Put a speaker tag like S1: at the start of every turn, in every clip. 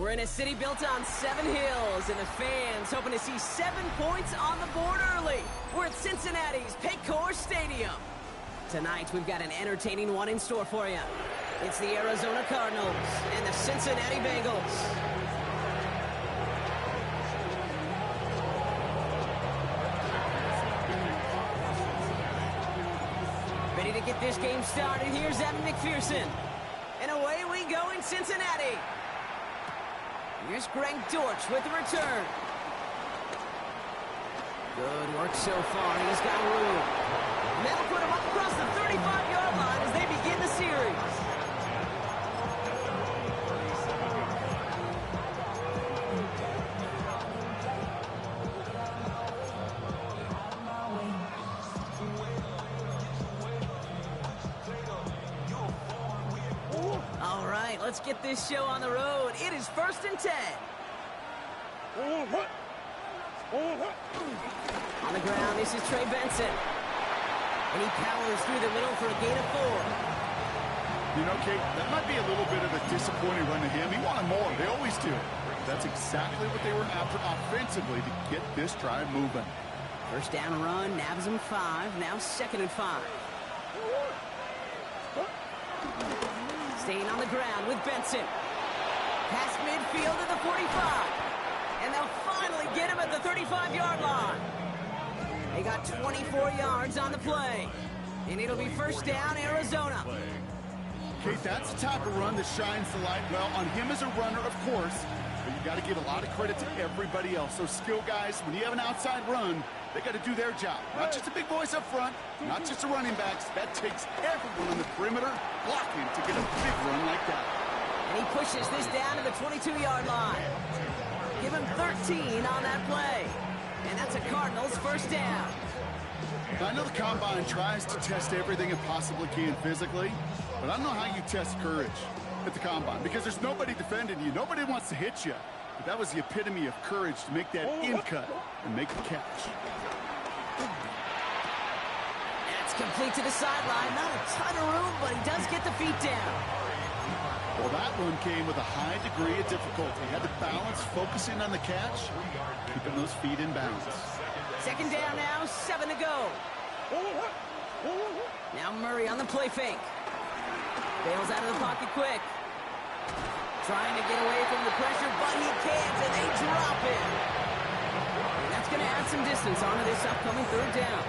S1: We're in a city built on 7 hills, and the fans hoping to see 7 points on the board early. We're at Cincinnati's Paycor Stadium. Tonight, we've got an entertaining one in store for you. It's the Arizona Cardinals and the Cincinnati Bengals. Ready to get this game started. Here's Evan McPherson. And away we go in Cincinnati. Here's Greg Dortch with the return. Good work so far. He's got room. And that'll put him up across the 35-yard line as they begin the series. All right, let's get this show on the road. It is 1st and 10. On the ground, this is Trey Benson. And he powers through the middle for a gain of 4.
S2: You know, Kate, that might be a little bit of a disappointing run to him. He wanted more. They always do. That's exactly what they were after offensively to get this drive moving.
S1: First down run, nabs him 5. Now 2nd and 5. Staying on the ground with Benson. Past midfield to the 45. And they'll finally get him at the 35-yard line. They got 24 yards on the play. And it'll be first down, Arizona.
S2: Kate, that's the type of run that shines the light well on him as a runner, of course. But you got to give a lot of credit to everybody else. Those skill guys, when you have an outside run, they got to do their job. Not just the big boys up front, not just the running backs. That takes everyone on the perimeter blocking to get a big run like that.
S1: And he pushes this down to the 22-yard line. Give him 13 on that play. And that's a Cardinals first down.
S2: I know the Combine tries to test everything it possibly can physically, but I don't know how you test courage at the Combine because there's nobody defending you. Nobody wants to hit you. But that was the epitome of courage to make that in cut and make the catch.
S1: That's complete to the sideline. Not a ton of room, but he does get the feet down.
S2: Well, that one came with a high degree of difficulty. He had to balance focusing on the catch, keeping those feet in bounds.
S1: Second down now, 7 to go. Now Murray on the play fake. Bails out of the pocket quick. Trying to get away from the pressure, but he can't, and they drop it. And that's going to add some distance onto this upcoming third down.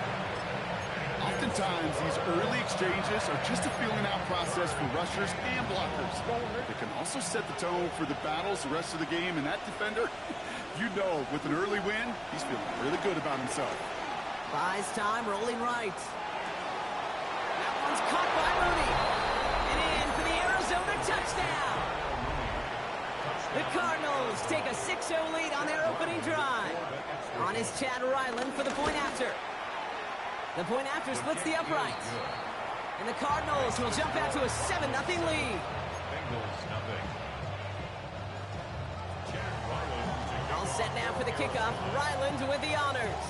S2: Oftentimes, these early exchanges are just a feeling-out process for rushers and blockers. They can also set the tone for the battles the rest of the game, and that defender, you know, with an early win, he's feeling really good about himself.
S1: Buys time, rolling right. That one's caught by Mooney. And in for the Arizona touchdown. The Cardinals take a 6-0 lead on their opening drive. On is Chad Ryland for the point after. The point after splits the uprights. And the Cardinals will jump out to a 7-0 lead. All set now for the kickoff. Ryland with the honors.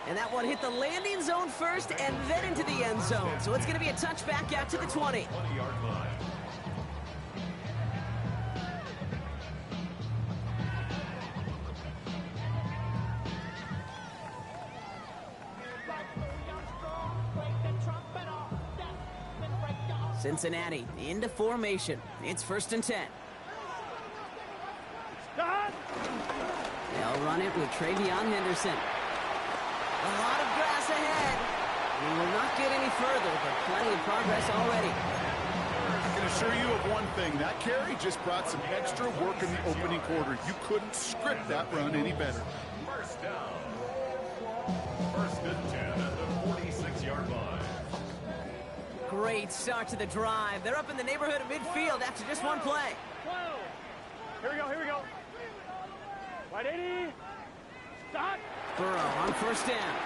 S1: And that one hit the landing zone first and then into the end zone. So it's going to be a touchback out to the 20. Cincinnati into formation. It's 1st and 10. They'll run it with Travion Henderson. A lot of grass ahead. We will not get any further, but plenty of progress already.
S2: I can assure you of one thing. That carry just brought some extra work in the opening quarter. You couldn't script that run any better.
S3: First down. 1st and 10 at the 46-yard line.
S1: Great start to the drive. They're up in the neighborhood of midfield after just one play.
S4: Whoa. Here we go. Right 80. Stop.
S1: Burrow on first down.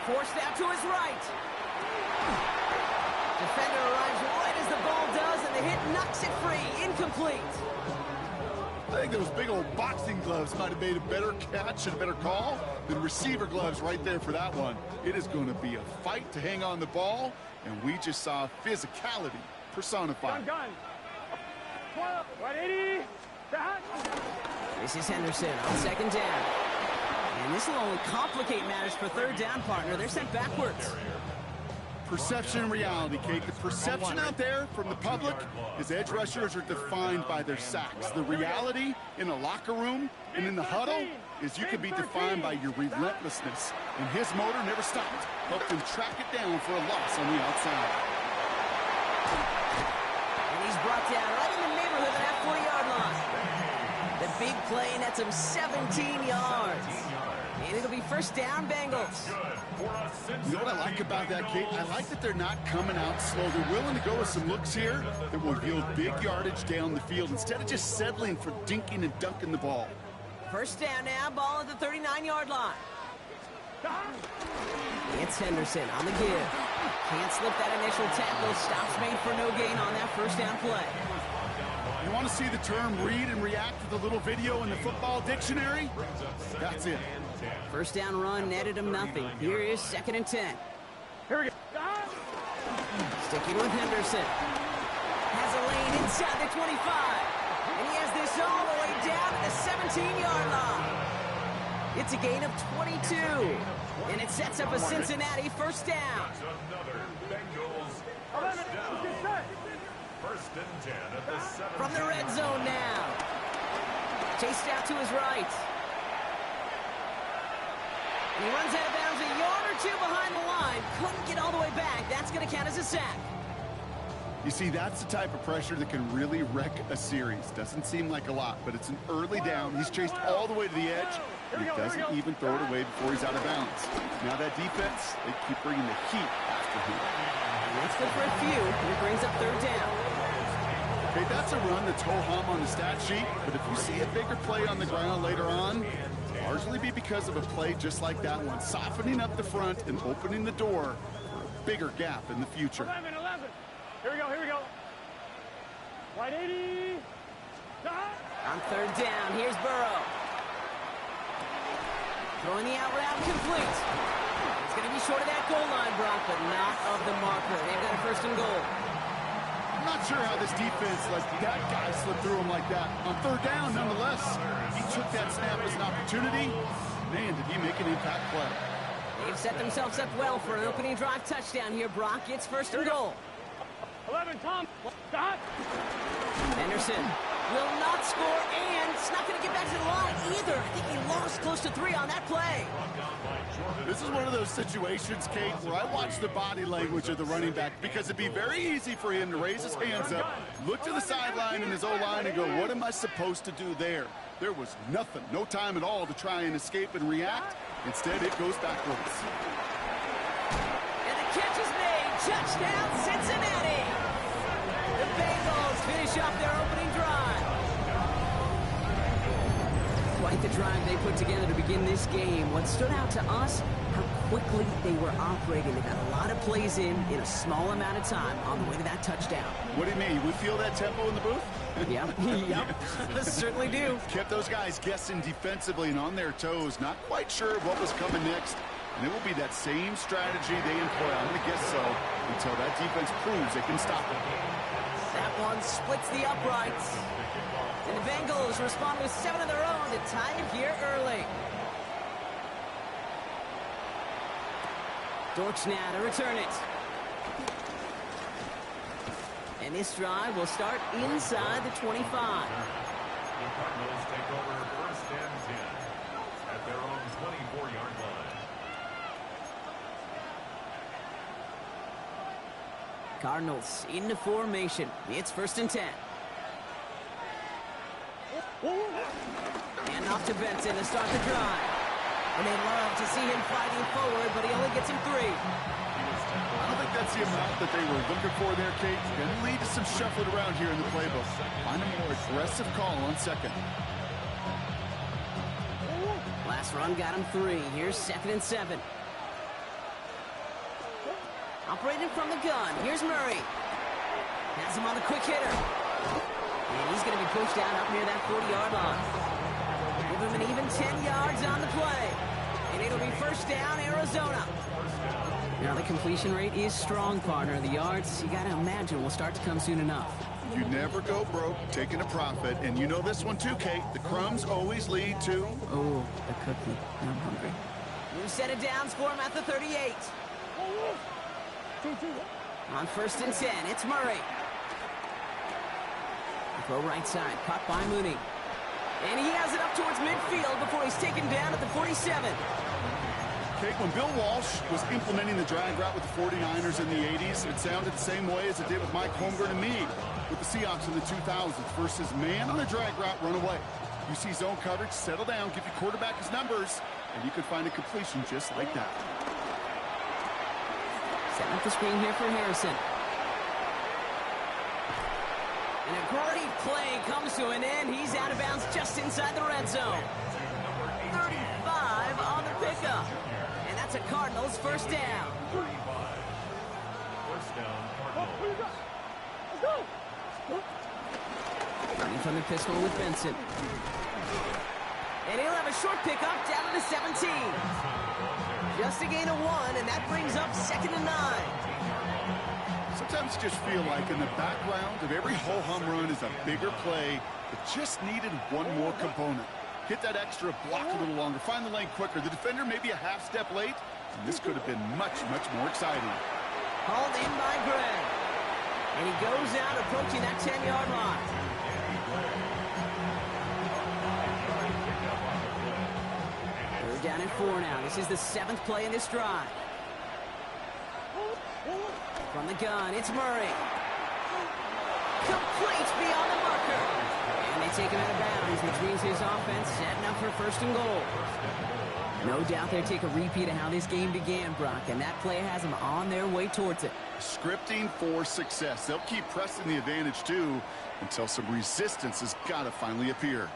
S1: Forced out to his right. Defender arrives right as the ball does, and the hit knocks it free. Incomplete.
S2: I think those big old boxing gloves might have made a better catch and a better call than receiver gloves right there for that one. It is going to be a fight to hang on the ball, and we just saw physicality personified.
S4: Gun. 180.
S1: This is Henderson on second down. And this will only complicate matters for third down, partner. They're sent backwards.
S2: Perception and reality, Kate. The perception out there from the public is edge rushers are defined by their sacks. The reality in a locker room and in the huddle is you can be defined by your relentlessness. And his motor never stopped. Helped him track it down for a loss on the outside.
S1: And he's brought down right in the neighborhood of that 40-yard line. The big play nets him 17 yards. And it'll be first down, Bengals.
S2: You know what I like about that, Kate? I like that they're not coming out slow. They're willing to go with some looks here that will yield big yardage down the field instead of just settling for dinking and dunking the ball.
S1: First down now, ball at the 39-yard line. It's Henderson on the give. Can't slip that initial tackle. Stops made for no gain on that first down play.
S2: You want to see the term read and react with a little video in the football dictionary? That's it.
S1: First down run netted him nothing. Here is 2nd and 10.
S4: Here we go.
S1: Sticking with Henderson. Has a lane inside the 25. And he has this all the way down to the 17-yard line. It's a gain of 22. And it sets up a Cincinnati first down.
S3: Another Bengals first down. First and 10 at the 7.
S1: From the red zone now. Chased out to his right. And he runs out of bounds a yard or two behind the line. Couldn't get all the way back. That's going to count as a sack.
S2: You see, that's the type of pressure that can really wreck a series. Doesn't seem like a lot, but it's an early down. He's chased all the way to the edge. He doesn't even throw it away before he's out of bounds. Now that defense, they keep bringing the heat after him.
S1: That's good for a few. And it brings up third down.
S2: Okay, that's a run that's ho-hum on the stat sheet, but if you see a bigger play on the ground later on, largely be because of a play just like that one, softening up the front and opening the door for a bigger gap in the future.
S4: 11. Here we go. 180.
S1: On third down, here's Burrow. Throwing the out route complete. It's going to be short of that goal line, Brock, but not of the marker. They've got a first and goal.
S2: I'm not sure how this defense let that guy slip through him like that. On third down, nonetheless, he took that snap as an opportunity. Man, did he make an impact play.
S1: They've set themselves up well for an opening drive touchdown here, Brock. It's first and goal.
S4: 11, Tom. Stop.
S1: Henderson will not score, and it's not going to get back to the line either. I think he lost close to 3 on that play.
S2: This is one of those situations, Kate, where I watch the body language of the running back because it'd be very easy for him to raise his hands up, look to the sideline in his O-line and go, what am I supposed to do there? There was nothing, no time at all to try and escape and react. Instead, it goes backwards.
S1: And the catch is made. Touchdown, Cincinnati. The Bengals finish off their opening drive. Quite the drive they put together to begin this game. What stood out to us, how quickly they were operating. They got a lot of plays in a small amount of time on the way to that touchdown.
S2: What do you mean? We feel that tempo in the booth?
S1: Yep, certainly do.
S2: Kept those guys guessing defensively and on their toes, not quite sure what was coming next. And it will be that same strategy they employ, I'm going to guess so, until that defense proves they can stop it.
S1: That one splits the uprights. And the Bengals respond with 7 of their own to tie it here early. Dortch now to return it. And this drive will start inside the 25.
S3: The Cardinals take over first and 10 at their own 24-yard line.
S1: Cardinals into formation. It's first and 10. And off to Benson to start the drive. And they love to see him fighting forward, but he only gets him 3.
S2: I don't think that's the amount that they were looking for there, Kate. Going to lead to some shuffling around here in the playbook. Find a more aggressive call on second.
S1: Last run got him 3. Here's 2nd and 7. Operating from the gun. Here's Murray. Has him on the quick hitter. And he's going to be pushed down up near that 40-yard line. Give him an even 10 yards on the play. And it'll be first down, Arizona. Now, the completion rate is strong, partner. The yards, you got to imagine, will start to come soon enough.
S2: You never go broke taking a profit. And you know this one too, Kate. The crumbs always lead to...
S1: Oh, the cookie. I'm hungry. New set of downs for him at the 38. On first and 10, it's Murray. Throw right side, caught by Mooney. And he has it up towards midfield before he's taken down at the 47.
S2: Kate, when Bill Walsh was implementing the drag route with the 49ers in the 80s, it sounded the same way as it did with Mike Holmgren and me with the Seahawks in the 2000s versus man on a drag route, run away. You see zone coverage, settle down, give your quarterback his numbers, and you could find a completion just like that.
S1: Setting up the screen here for Harrison. And a great play comes to an end. He's out of bounds just inside the red zone. 35 on the pickup. And that's a Cardinals first down.
S3: 35. First down, Cardinals.
S4: Let's go.
S1: Running from the pistol with Benson. And he'll have a short pickup down to the 17. Just a gain of 1, and that brings up 2nd and 9.
S2: Sometimes you just feel like in the background of every ho-hum run is a bigger play that just needed one more component. Hit that extra, block a little longer, find the lane quicker. The defender may be a half step late, and this could have been much, much more exciting.
S1: Hauled in by Greg. And he goes out approaching that 10-yard line. They're down at 4 now. This is the 7th play in this drive. From the gun, it's Murray. Complete beyond the marker. And they take him out of bounds, which means his offense setting up for first and goal. No doubt they take a repeat of how this game began, Brock, and that play has them on their way towards it.
S2: Scripting for success. They'll keep pressing the advantage, too, until some resistance has got to finally appear.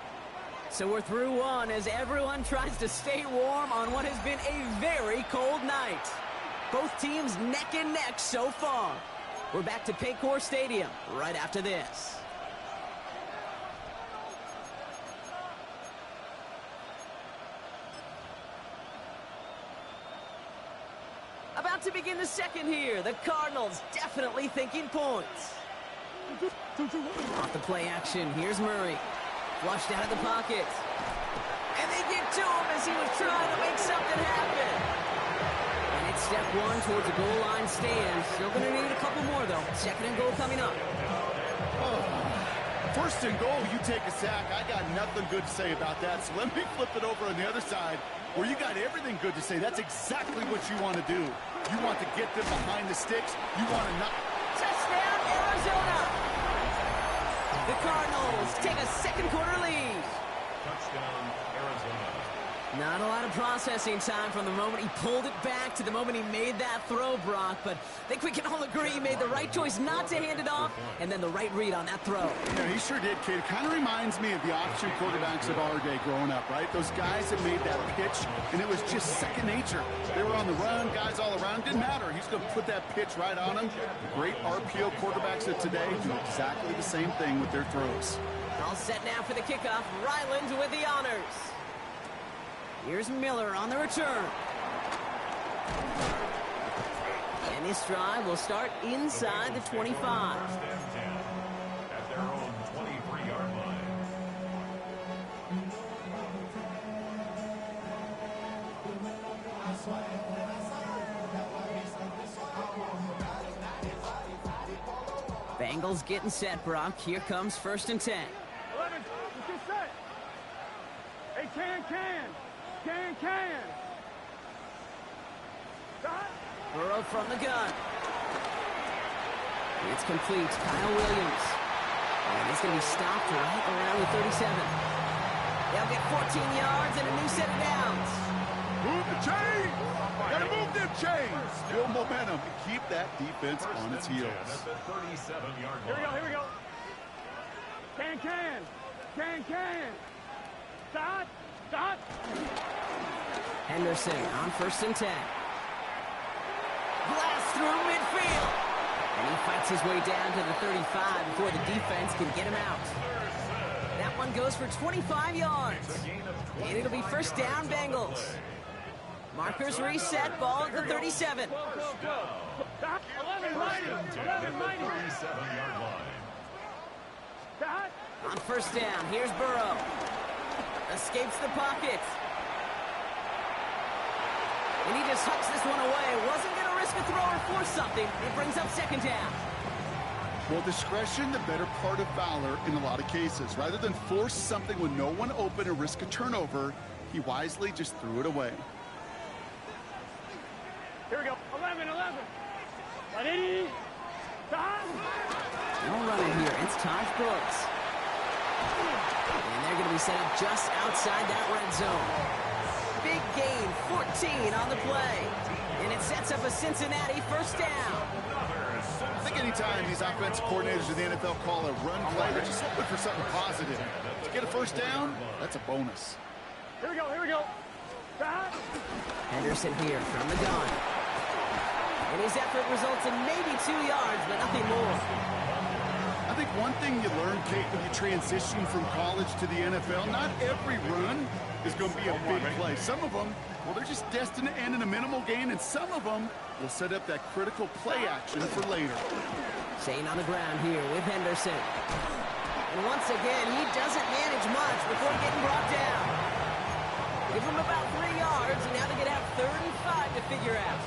S1: So we're through one as everyone tries to stay warm on what has been a very cold night. Both teams neck and neck so far. We're back to Paycor Stadium right after this. About to begin the second here. The Cardinals definitely thinking points. Off the play action, here's Murray. Flushed out of the pocket. And they get to him as he was trying to make something happen. And it's step 1 towards a goal line stand. Still going to need a couple more, though. 2nd and goal coming up.
S2: Oh, first and goal, you take a sack. I got nothing good to say about that. So let me flip it over on the other side where you got everything good to say. That's exactly what you want to do. You want to get them behind the sticks. You want to not...
S1: Touchdown, Arizona! The Cardinals take a second quarter lead.
S3: Touchdown, Arizona.
S1: Not a lot of processing time from the moment he pulled it back to the moment he made that throw, Brock. But I think we can all agree he made the right choice not to hand it off, and then the right read on that throw.
S2: Yeah, he sure did, kid. Kind of reminds me of the option quarterbacks of our day growing up, right? Those guys that made that pitch, and it was just second nature. They were on the run, guys all around. Didn't matter. He's going to put that pitch right on him. The great RPO quarterbacks of today do exactly the same thing with their throws.
S1: All set now for the kickoff. Ryland with the honors. Here's Miller on the return. And this drive will start inside the 25.
S3: First and 10 at their own 23-yard line.
S1: Bengals getting set, Brock. Here comes first and 10.
S4: 11, let's get set. Hey, can. Stop.
S1: Burrow from the gun. It's complete. Kyle Williams. And he's going to be stopped right around the 37. They'll get 14 yards and a new set of downs.
S2: Move the chains! Gotta move them chains! Build momentum and keep that defense on its heels.
S3: At the 37-yard line.
S4: Here we go. Can. Stop.
S1: Henderson on first and 10. Blast through midfield. And he fights his way down to the 35 before the defense can get him out. That one goes for 25 yards. And it'll be first down, Bengals. Markers reset, ball at the 37.
S4: Go, go, go. 11 mighty. 11 mighty.
S3: 37-yard line.
S4: Dot.
S1: On first down, here's Burrow. Escapes the pocket. And he just hucks this one away. Wasn't going to risk a throw or force something. It brings up second down.
S2: Well, discretion, the better part of valor in a lot of cases. Rather than force something with no one open and risk a turnover, he wisely just threw it away.
S4: Here we go. 11, 11. 180. Dot.
S1: No running here. It's Taj Brooks. And they're going to be set up just outside that red zone. Big gain, 14 on the play. And it sets up a Cincinnati first down.
S2: I think anytime these offensive coordinators in the NFL call a run play, they're just looking for something positive. To get a first down, that's a bonus.
S4: Here we go. Here we go. Dot.
S1: Henderson here from the gun. And his effort results in maybe 2 yards, but nothing more.
S2: I think one thing you learn, Kate, when you transition from college to the NFL, not every run is going to be a big play. Some of them, well, they're just destined to end in a minimal gain, and some of them will set up that critical play action for later.
S1: Shane on the ground here with Henderson. And once again, he doesn't manage much before getting brought down. Give him about 3 yards, and now they're going to have 3rd and 5 to figure out.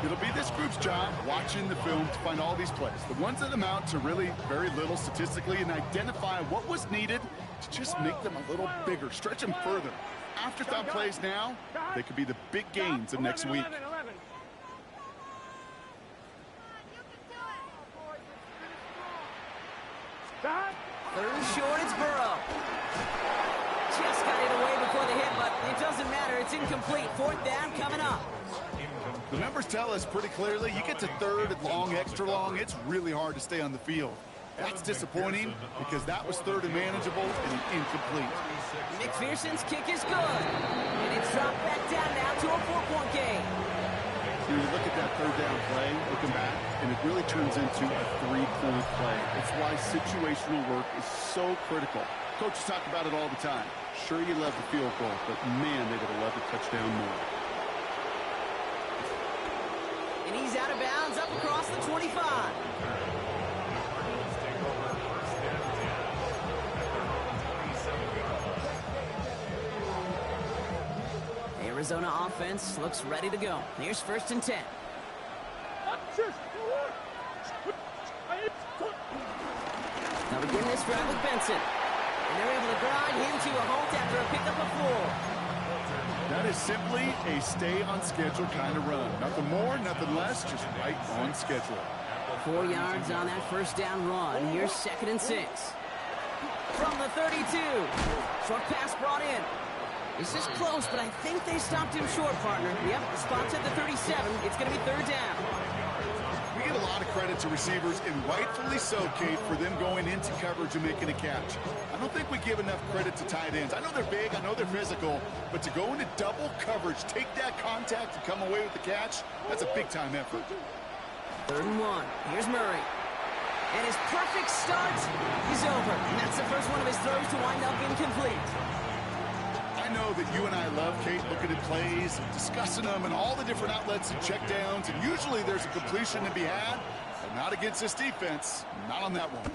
S2: It'll be this group's job watching the film to find all these plays, the ones that amount to really very little statistically, and identify what was needed to just make them a little bigger, stretch them further. Afterthought plays now, they could be the big gains of next week.
S4: 11, 11. Dot.
S1: 3rd and short, it's Burrow. Just got it away before the hit, but it doesn't matter. It's incomplete. 4th down coming up.
S2: The numbers tell us pretty clearly, you get to 3rd and long, extra long, it's really hard to stay on the field. That's disappointing because that was 3rd and manageable and incomplete.
S1: McPherson's kick is good. And it's dropped back down now to a 4-point game.
S2: You look at that 3rd down play, looking back, and it really turns into a 3-point play. It's why situational work is so critical. Coaches talk about it all the time. Sure, you love the field goal, but man, they would have loved a touchdown more.
S1: And he's out of bounds up across the 25. Arizona offense looks ready to go. Here's 1st and 10. Now begin this drive with Benson. And they're able to grind him to a halt after a pickup of 4.
S2: That is simply a stay-on-schedule kind of run. Nothing more, nothing less, just right on schedule.
S1: 4 yards on that first down run. Here's 2nd and 6. From the 32. Short pass brought in. This is close, but I think they stopped him short, partner. Yep, spots at the 37. It's going to be 3rd down.
S2: We get a lot of credit to receivers, and rightfully so, Kate, for them going into coverage and making a catch. I don't think we give enough credit to tight ends. I know they're big, I know they're physical, but to go into double coverage, take that contact and come away with the catch, that's a big-time effort.
S1: 3rd and 1. Here's Murray. And his perfect start is over. And that's the first one of his throws to wind up incomplete.
S2: I know that you and I love, Kate, looking at plays, discussing them, and all the different outlets and checkdowns, and usually there's a completion to be had, but not against this defense, not on that one.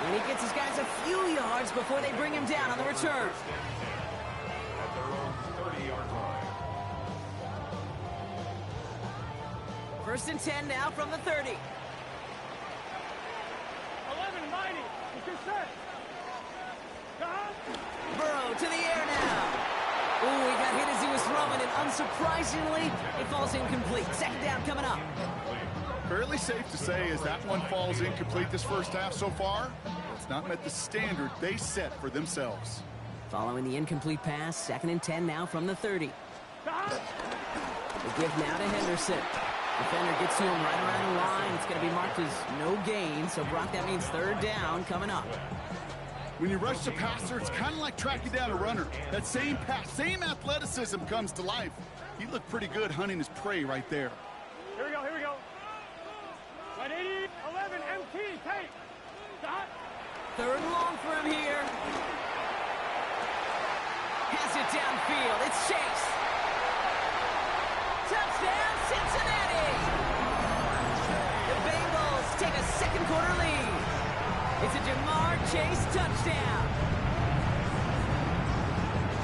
S1: And he gets his guys a few yards before they bring him down on the return.
S3: At their own 30-yard line.
S1: 1st and 10 now from the 30.
S4: 11 mighty. It's your set. Dot.
S1: Burrow to the air now. Ooh, he got hit as he was throwing, and unsurprisingly, it falls incomplete. 2nd down coming up.
S2: Fairly safe to say as that one falls incomplete this first half so far, it's not met the standard they set for themselves.
S1: Following the incomplete pass, 2nd and 10 now from the 30.
S4: Dot.
S1: The give now to Henderson. Defender gets to him right around the line. It's going to be marked as no gain, so Brock, that means 3rd down coming up.
S2: When you rush the passer, it's kind of like tracking down a runner. That same pass, same athleticism comes to life. He looked pretty good hunting his prey right there.
S4: Here we go. Here we go. 180. 11 MT. Take. Dot.
S1: third and long for him here. Has it downfield. It's Chase. Touchdown, Cincinnati! The Bengals take a second quarter lead. It's a Jamar Chase touchdown.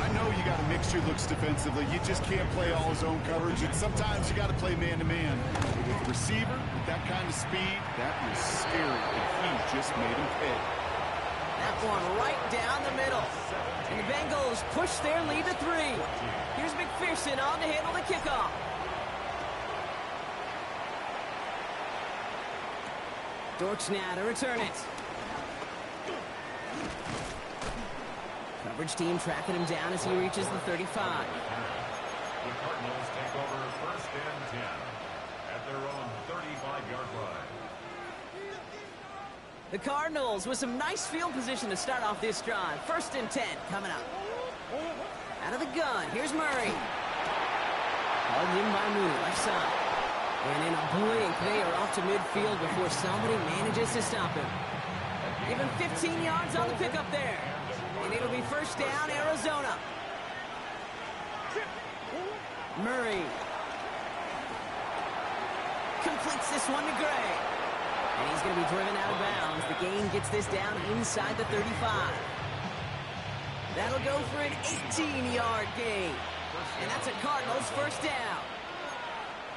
S2: I know you got to mix your looks defensively. You just can't play all zone coverage, and sometimes you got to play man-to-man. With the receiver, with that kind of speed, that is scary, and he just made him pay.
S1: That one right down the middle. And the Bengals push their lead to 3. Here's McPherson on to handle the kickoff. Dortch now to return it. Coverage team tracking him down as he reaches the 35.
S3: The Cardinals take over first and 10 at their own 35-yard line.
S1: The Cardinals with some nice field position to start off this drive. First and 10 coming up. Out of the gun, here's Murray. Hauled in by Mooney, left side. And in a blink, they are off to midfield before somebody manages to stop him. Give him 15 yards on the pickup there. And it'll be first down, Arizona. Murray completes this one to Gray. And he's going to be driven out of bounds. The gain gets this down inside the 35. That'll go for an 18-yard gain. And that's a Cardinals first down.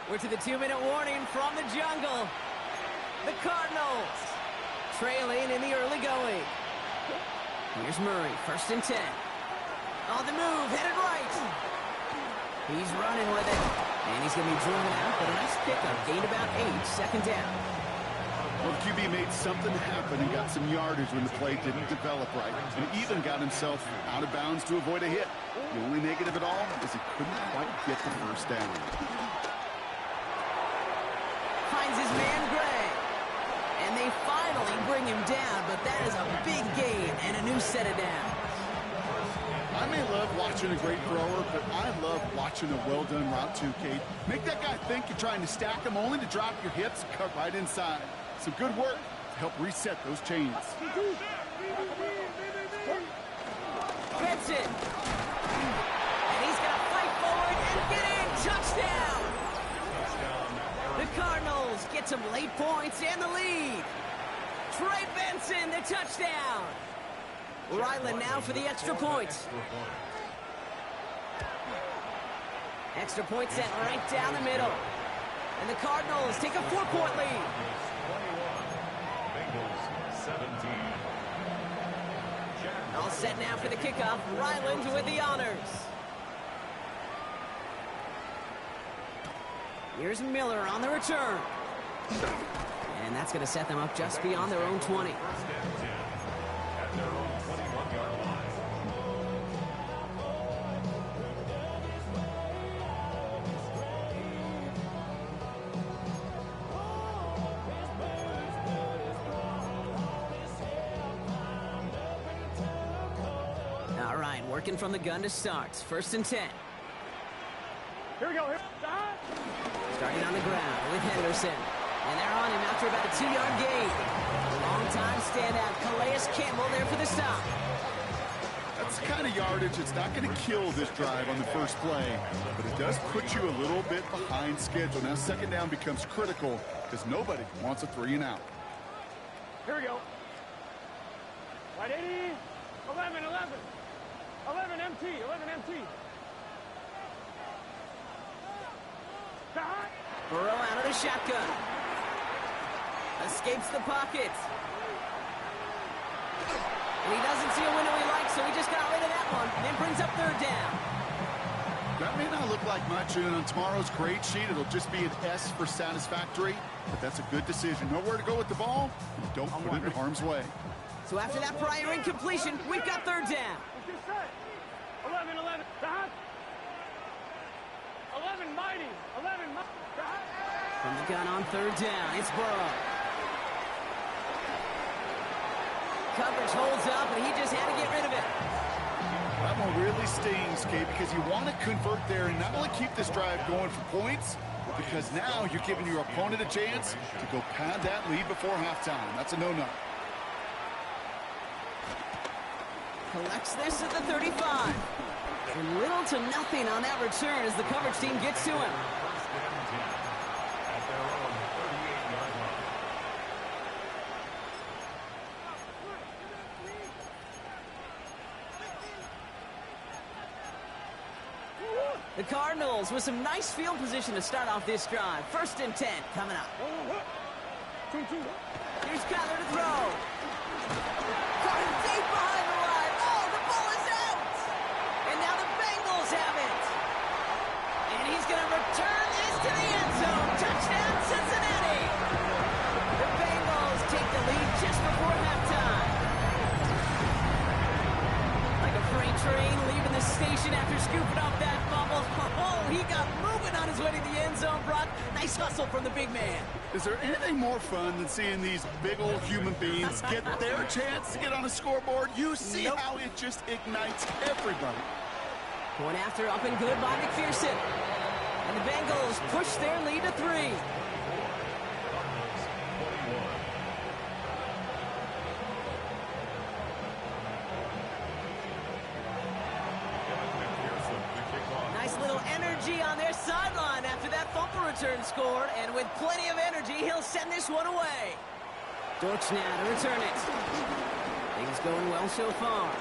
S1: We're to the 2-minute warning from the jungle. The Cardinals trailing in the early going. Here's Murray, first and 10. On the move, headed right. He's running with it. And he's going to be driven out, but a nice pickup. Gained about 8, second down.
S2: Well, the QB made something happen and got some yardage when the play didn't develop right. And even got himself out of bounds to avoid a hit. The only negative at all is he couldn't quite get the first down.
S1: Finds his man Gray. And they finally bring him down, but that is a big gain and a new set of downs.
S2: I may love watching a great thrower, but I love watching a well-done route too, Kate. Make that guy think you're trying to stack him only to drop your hips and cut right inside. Some good work to help reset those chains.
S1: Benson. And he's going to fight forward and get in. Touchdown. The Cardinals get some late points and the lead. Trey Benson, the touchdown. Ryland now for the extra point. Extra point set right down the middle. And the Cardinals take a 4-point lead.
S3: 21, Bengals 17.
S1: All set now for the kickoff. Ryland with the honors. Here's Miller on the return. And that's going to set them up just beyond their own 20.
S3: First and 10 at their own 21-yard line.
S1: All right, working from the gun to start. First and 10.
S4: Here we go. Here.
S1: Starting on the ground with Henderson. And they're on him after about a 2-yard gain. Long-time standout Calais Campbell there for the stop.
S2: That's the kind of yardage it's not going to kill this drive on the first play, but it does put you a little bit behind schedule. Now second down becomes critical because nobody wants a 3 and out.
S4: Here we go. Right 80. 11, 11. 11 MT. 11 MT.
S1: Burrow out of the shotgun. Escapes the pocket. And he doesn't see a window he likes, so he just got rid of that one. And brings up third down.
S2: That may not look like much, and on tomorrow's grade sheet, it'll just be an S for satisfactory, but that's a good decision. Nowhere to go with the ball, and don't put it in harm's way.
S1: So after that prior incompletion, we've got third down.
S4: 11, 11. 11 mighty. 11 mighty.
S1: From the gun on third down, it's Burrow. Coverage holds up, and he just had to get rid of it.
S2: That one really stings, Kate, because you want to convert there and not only keep this drive going for points, but because now you're giving your opponent a chance to go pad that lead before halftime. That's a no-no.
S1: Collects this at the 35. And little to nothing on that return as the coverage team gets to him.
S3: First and 10 at their own 38-yard line.
S1: The Cardinals with some nice field position to start off this drive. First and 10 coming up. Here's Kyler to throw. Caught him deep behind the line. Oh, the ball is out. And now the Bengals have it. And he's going to return this to the end zone. Touchdown, Cincinnati. The Bengals take the lead just before halftime. Like a freight train leaving the station after scooping up that fumble. Oh, he got moving on his way to the end zone, Brock. Nice hustle from the big man.
S2: Is there anything more fun than seeing these big old human beings get their chance to get on a scoreboard? You see how it just ignites everybody.
S1: Point after up and good by McPherson. And the Bengals push their lead to 3. Nice little energy on their sideline after that fumble return scored. And with plenty of energy, he'll send this one away. Dortch now to return it. Things going well so far.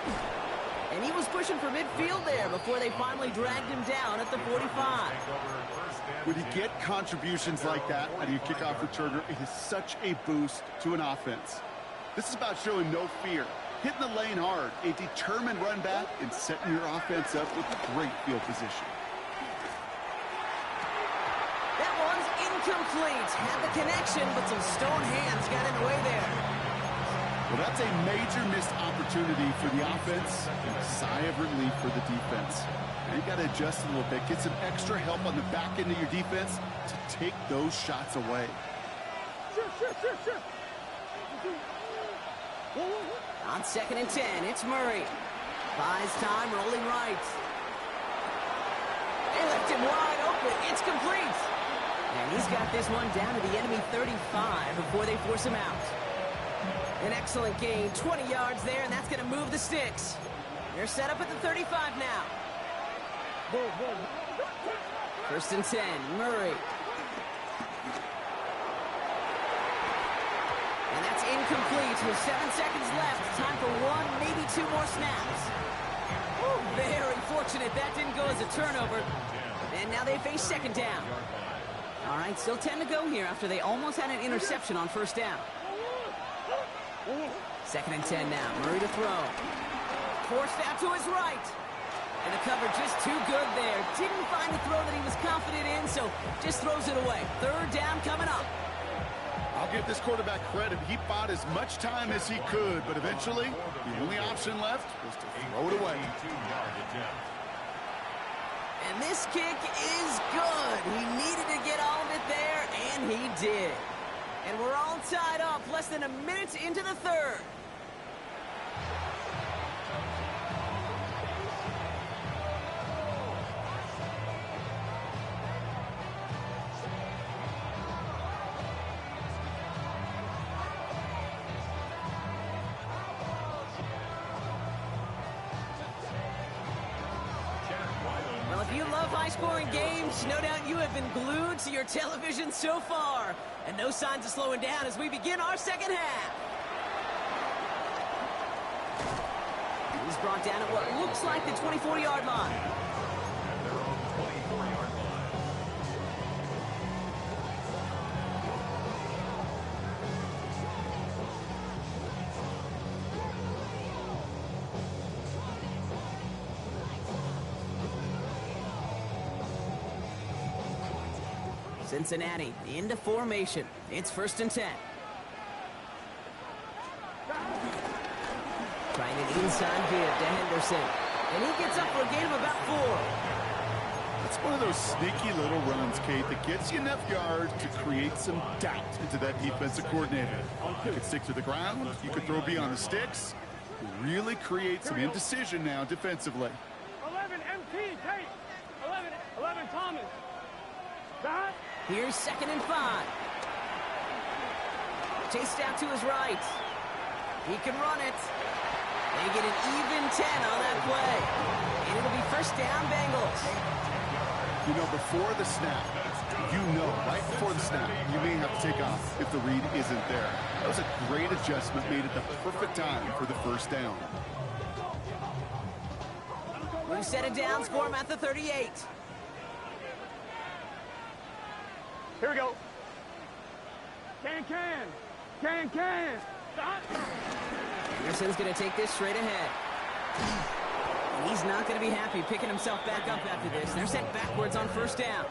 S1: And he was pushing for midfield there before they finally dragged him down at the 45.
S2: When you get contributions like that out of your kickoff returner, it is such a boost to an offense. This is about showing no fear, hitting the lane hard, a determined run back, and setting your offense up with great field position.
S1: That one's incomplete. Had the connection, but some stone hands got in the way there.
S2: Well, that's a major missed opportunity for the offense and a sigh of relief for the defense. Now you got to adjust a little bit, get some extra help on the back end of your defense to take those shots away.
S1: On 2nd and 10, it's Murray. Buys time, rolling right. They left him wide open. It's complete. And he's got this one down to the enemy 35 before they force him out. An excellent gain, 20 yards there, and that's going to move the sticks. They're set up at the 35 now. First and 10, Murray. And that's incomplete with 7 seconds left. Time for 1, maybe 2 more snaps. Very fortunate that didn't go as a turnover. And now they face 2nd down. All right, still 10 to go here after they almost had an interception on 1st down. 2nd and 10 now. Murray to throw. Forced out to his right. And the cover just too good there. Didn't find a throw that he was confident in, so just throws it away. 3rd down coming up.
S2: I'll give this quarterback credit. He bought as much time as he could, but eventually the only option left was to throw it away.
S1: And this kick is good. He needed to get all of it there, and he did. And we're all tied up, less than a minute into the 3rd. Well, if you love high-scoring games, no doubt you have been glued to your television so far. And no signs of slowing down as we begin our 2nd half. He's brought down at what looks like the 24-yard line.
S3: At their own 24-yard line.
S1: Cincinnati into formation. It's 1st and 10. Trying an inside give to Henderson. And he gets up for a gain of about 4.
S2: It's one of those sneaky little runs, Kate, that gets you enough yards to create some doubt into that defensive coordinator. You could stick to the ground. You could throw beyond the sticks. You really create some indecision now defensively.
S4: 11 MT, Tate. 11 Thomas. That?
S1: Here's 2nd and 5. Chased out to his right. He can run it. They get an even 10 on that play. And it'll be first down, Bengals.
S2: You know, before the snap, right before the snap, you may have to take off if the read isn't there. That was a great adjustment made at the perfect time for the first down.
S1: We've set it down for him at the 38.
S4: Here we go. Can. Stop.
S1: Anderson's going to take this straight ahead. And he's not going to be happy picking himself back up after this. They're sent backwards on first down.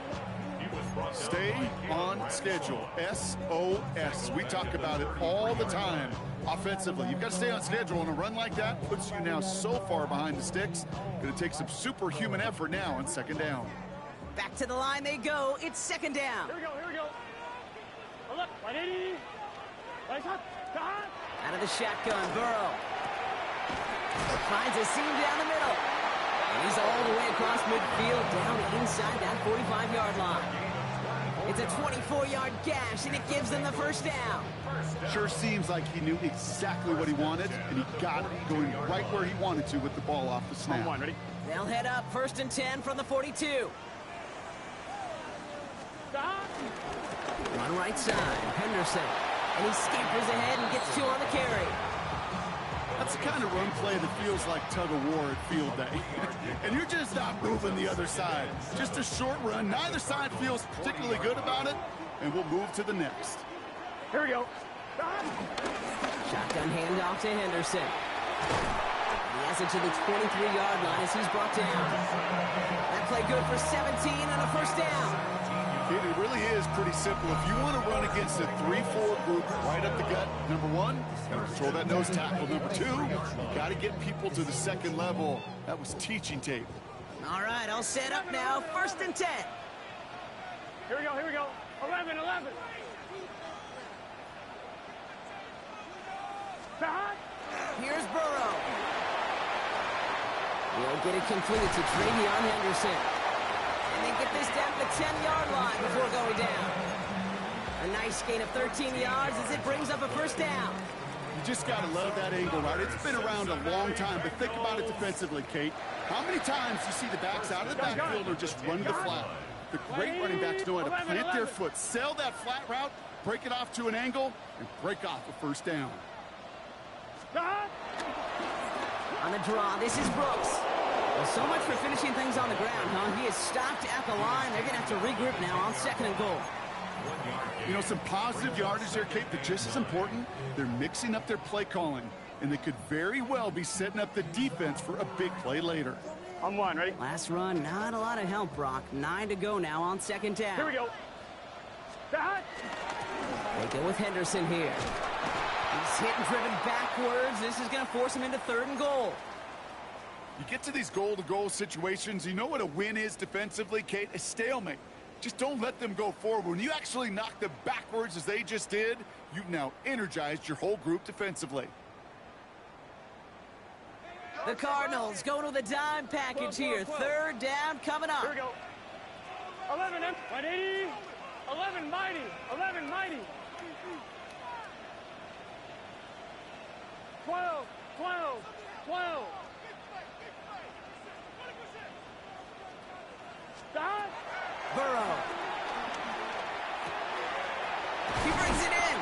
S2: Stay on schedule. SOS. We talk about it all the time. Offensively, you've got to stay on schedule, and a run like that puts you now so far behind the sticks. Going to take some superhuman effort now on second down.
S1: Back to the line they go. It's second down.
S4: Here we go. Look, 180.
S1: Out of the shotgun, Burrow. Finds a seam down the middle. And he's all the way across midfield, down inside that 45-yard line. It's a 24-yard gash, and it gives them the first down.
S2: Sure seems like he knew exactly what he wanted, and he got it going right where he wanted to with the ball off the snap.
S4: On, ready?
S1: They'll head up first and 10 from the 42.
S4: Stop.
S1: Run right side, Henderson. And he scampers ahead and gets 2 on the carry.
S2: That's the kind of run play that feels like tug-of-war at field day. And you're just not moving the other side. Just a short run. Neither side feels particularly good about it, and we'll move to the next.
S4: Here we go.
S1: Shotgun handoff to Henderson. He has it to the 23-yard line as he's brought down. That play good for 17 and a first down.
S2: It really is pretty simple. If you want to run against a 3-4 group right up the gut, number one, control that nose tackle. Number two, you got to get people to the second level. That was teaching tape.
S1: All right, I'll set up now. First and 10.
S4: Here we go. 11. Stop.
S1: Here's Burrow. He'll get it completed to Travion Henderson. And they get this down to the 10-yard line before going down. A nice gain of 13 yards as it brings up a first down.
S2: You just got to love that angle, right? It's been around a long time, but think about it defensively, Kate. How many times do you see the backs out of the backfield or just run the flat? The great running backs know how to plant their foot, sail that flat route, break it off to an angle, and break off a first down.
S4: Stop.
S1: On the draw, this is Brooks. Well, so much for finishing things on the ground, huh? He is stopped at the line. They're going to have to regroup now on second and goal.
S2: You know, some positive yardage there, Kate, but just as important, they're mixing up their play calling, and they could very well be setting up the defense for a big play later.
S4: On one, ready?
S1: Last run, not a lot of help, Brock. 9 to go now on second down.
S4: Here we go. Stop.
S1: They go with Henderson here. He's hit and driven backwards. This is going to force him into third and goal.
S2: You get to these goal-to-goal situations, you know what a win is defensively, Kate? A stalemate. Just don't let them go forward. When you actually knock them backwards as they just did, you've now energized your whole group defensively.
S1: The Cardinals going with a dime package here. Third down coming up.
S4: Here we go. 11, 180. 11, mighty. 11, mighty. 12. Stop.
S1: Burrow. He brings it in.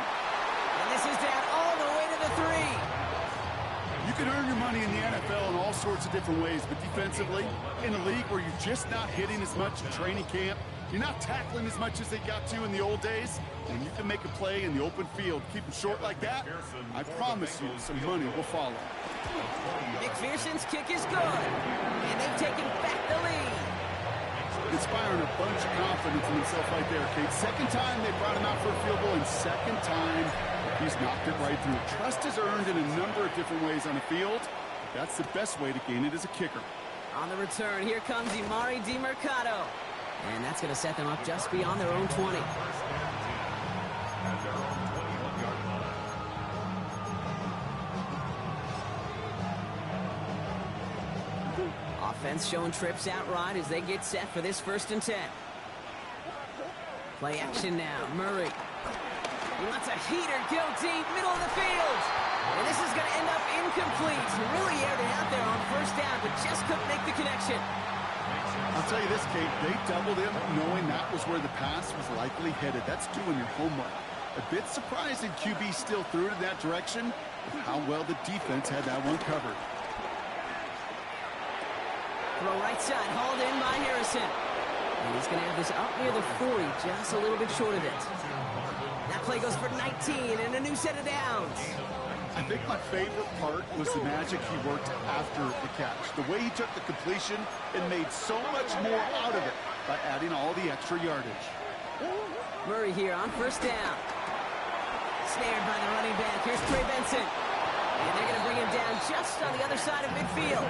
S1: And this is down all the way to the 3.
S2: You can earn your money in the NFL in all sorts of different ways, but defensively, in a league where you're just not hitting as much in training camp, you're not tackling as much as they got to in the old days, when you can make a play in the open field, keep it short like that, I promise you some money will follow.
S1: McPherson's kick is good. And they've taken back the lead.
S2: Inspiring a bunch of confidence in himself right there, Kate. Second time they brought him out for a field goal, and second time he's knocked it right through. Trust is earned in a number of different ways on the field. That's the best way to gain it as a kicker.
S1: On the return, here comes Imari DiMercato. And that's going to set them up just beyond their own 20. Offense showing trips out right as they get set for this first and 10. Play action now. Murray. He lets a heater go deep, middle of the field. And this is going to end up incomplete. He really aired it out there on first down, but just couldn't make the connection.
S2: I'll tell you this, Kate, they doubled him knowing that was where the pass was likely headed. That's doing your homework. A bit surprising QB still threw it in that direction with how well the defense had that one covered.
S1: Throw right side, hauled in by Harrison. And he's going to have this up near the 40, just a little bit short of it. That play goes for 19 and a new set of downs.
S2: I think my favorite part was the magic he worked after the catch. The way he took the completion and made so much more out of it by adding all the extra yardage.
S1: Murray here on first down. Snared by the running back. Here's Trey Benson. And they're going to bring him down just on the other side of midfield.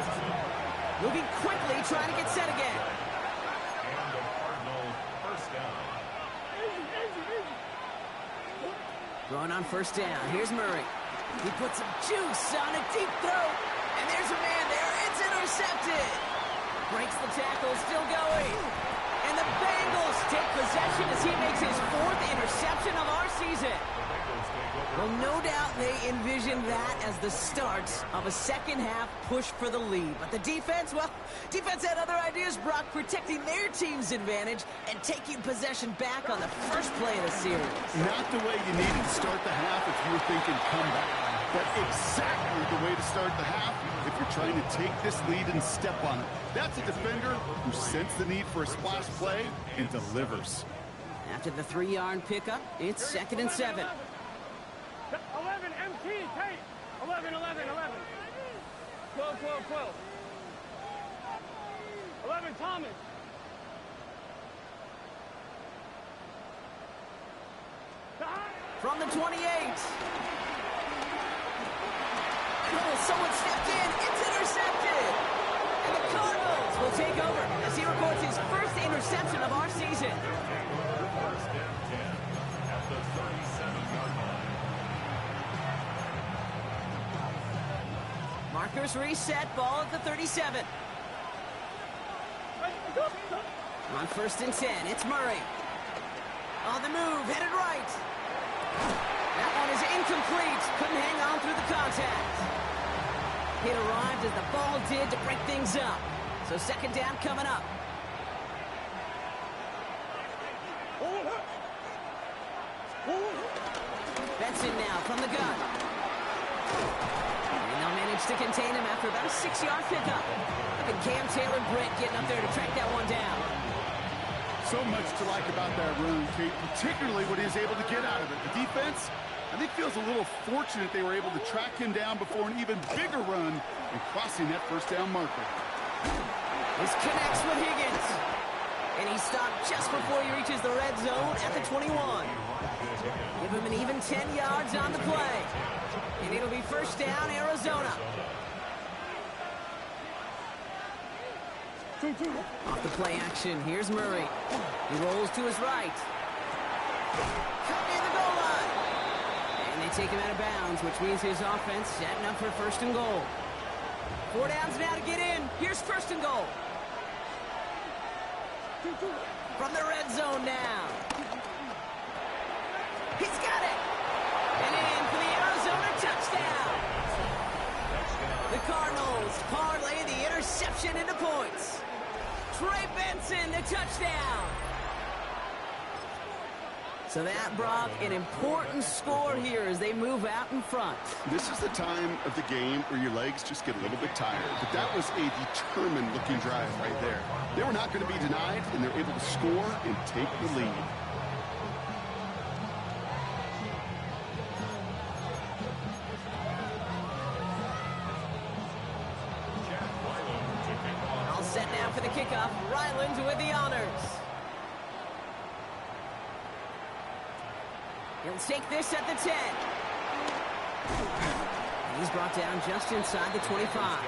S1: Moving quickly, trying to get set again.
S3: And the Cardinals first down.
S1: Throwing on first down. Here's Murray. He puts some juice on a deep throw. And there's a man there. It's intercepted. Breaks the tackle, still going. And the Bengals take possession as he makes his 4th interception of our season. Well, no doubt they envisioned that as the start of a second-half push for the lead. But the defense, well, defense had other ideas, Brock, protecting their team's advantage and taking possession back on the first play of the series.
S2: Not the way you needed to start the half if you were thinking comeback, but exactly the way to start the half if you're trying to take this lead and step on it. That's a defender who sensed the need for a splash play and delivers.
S1: After the 3-yard pickup, it's 2nd and 7.
S4: 11 MT, Tate. 11, 11, 11. 12, 12, 12. 11 Thomas.
S1: From the 28. Oh, someone stepped in. It's intercepted. And the Cardinals will take over as he records his first interception of our season.
S3: First and 10 at the 37-yard line.
S1: Markers reset, ball at the 37. On 1st and 10, it's Murray. On the move, headed right. That one is incomplete. Couldn't hang on through the contact. It arrived as the ball did to break things up. So 2nd down coming up. Benson now from the gun. And they'll manage to contain him after about a 6-yard pickup. Look at Cam Taylor-Britt getting up there to track that one down.
S2: So much to like about that run, Kate, particularly what he was able to get out of it. The defense, I think, feels a little fortunate they were able to track him down before an even bigger run and crossing that first down marker.
S1: This connects with Higgins. And he stopped just before he reaches the red zone at the 21. Give him an even 10 yards on the play. And it'll be first down, Arizona. Off the play action, here's Murray. He rolls to his right. Cut near the goal line. And they take him out of bounds, which means his offense setting up for 1st and goal. 4 downs now to get in. Here's 1st and goal. From the red zone now. He's got it. And in for the Arizona touchdown. The Cardinals parlay the interception into points. Trey Benson, the touchdown. So that, Brock, an important score here as they move out in front.
S2: This is the time of the game where your legs just get a little bit tired. But that was a determined-looking drive right there. They were not going to be denied, and they're able to score and take the lead.
S1: All set now for the kickoff. Ryland with the honors. He'll take this at the 10. And he's brought down just inside the 25.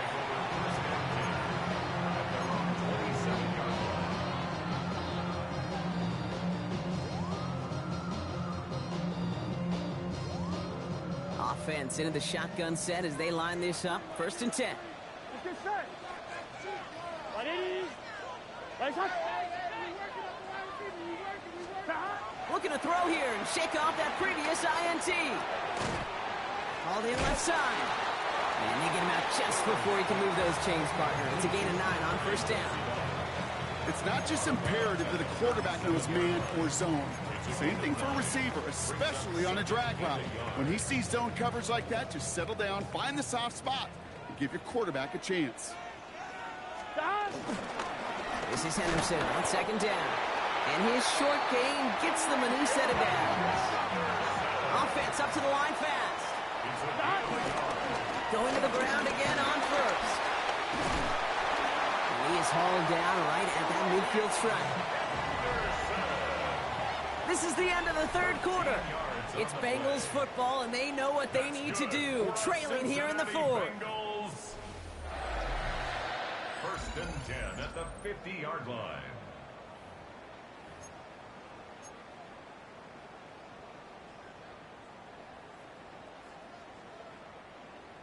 S1: Offense into the shotgun set as they line this up. 1st and 10.
S4: Good set. Ready? Right shot.
S1: looking to throw here and shake off that previous INT. Called in left side. And they get him out just before he can move those chains, partner. It's a gain of 9 on first down.
S2: It's not just imperative that a quarterback knows man or zone. Same thing for a receiver, especially on a drag route. When he sees zone coverage like that, just settle down, find the soft spot, and give your quarterback a chance.
S1: This is Henderson on second down. And his short gain gets them a new set of downs. Offense up to the line fast. Going to the ground again on first. And he is hauled down right at that midfield stripe. This is the end of the third quarter. It's Bengals football, and they know what they need to do. Trailing here in the fourth.
S3: First and 10 at the 50-yard line.